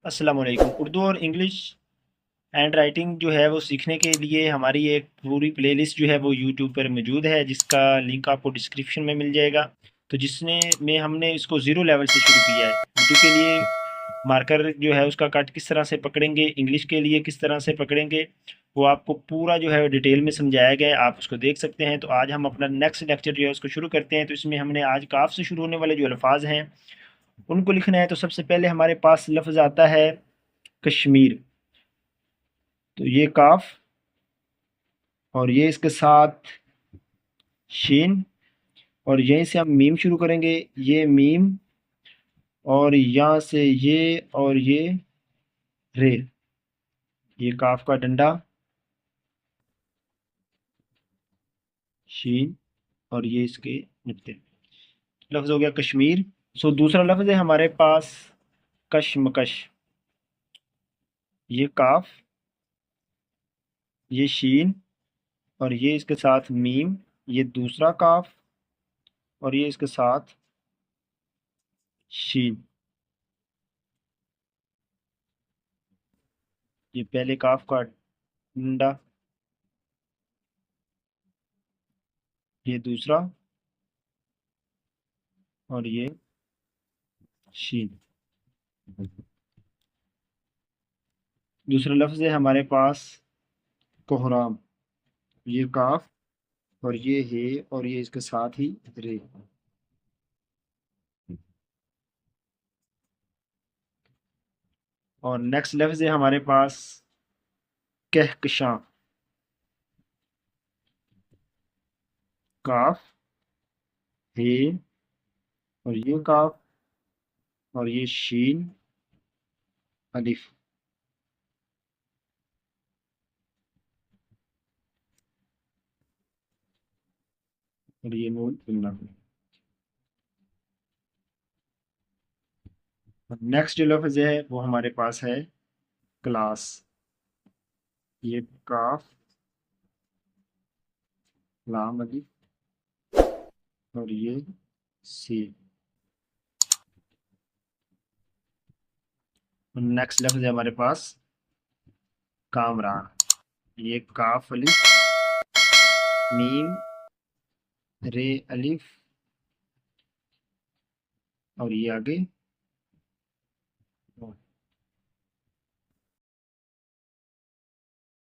अस्सलाम वालेकुम। उर्दू और इंग्लिश हैंड राइटिंग जो है वो सीखने के लिए हमारी एक पूरी प्लेलिस्ट जो है वो यूट्यूब पर मौजूद है, जिसका लिंक आपको डिस्क्रिप्शन में मिल जाएगा। तो जिसने में हमने इसको ज़ीरो लेवल से शुरू किया है। उर्दू के लिए मार्कर जो है उसका कट किस तरह से पकड़ेंगे, इंग्लिश के लिए किस तरह से पकड़ेंगे, वो आपको पूरा जो है डिटेल में समझाया गया है, आप उसको देख सकते हैं। तो आज हम अपना नेक्स्ट लेक्चर जो है उसको शुरू करते हैं। तो इसमें हमने आज काफ से शुरू होने वाले जो अल्फाज हैं उनको लिखना है। तो सबसे पहले हमारे पास लफ्ज़ आता है कश्मीर। तो ये काफ और ये इसके साथ शीन, और यहीं से हम मीम शुरू करेंगे। ये मीम, और यहाँ से ये, और ये रे। ये काफ का डंडा, शीन, और ये इसके नुक्ते। लफ्ज़ हो गया कश्मीर। सो दूसरा लफ्ज़ है हमारे पास कशमकश। ये काफ, ये शीन, और ये इसके साथ मीम, ये दूसरा काफ, और ये इसके साथ शीन। ये पहले काफ का डंडा, ये दूसरा, और ये शीन। दूसरा लफ्ज़ है हमारे पास कोहराम। ये काफ, और ये हे, और ये इसके साथ ही रे। और नेक्स्ट लफ्ज़ है हमारे पास कहकशां। काफ, हे, और ये काफ, और ये शीन, अलिफ। और ये नून जुमला। नेक्स्ट जो लफ्ज़ है वो हमारे पास है क्लास। ये काफ, लाम, अलिफ, और ये सी। नेक्स्ट लफ्ज़ है हमारे पास कामरान। ये काफ, अलिफ, मीम, रे, अलिफ, और ये आगे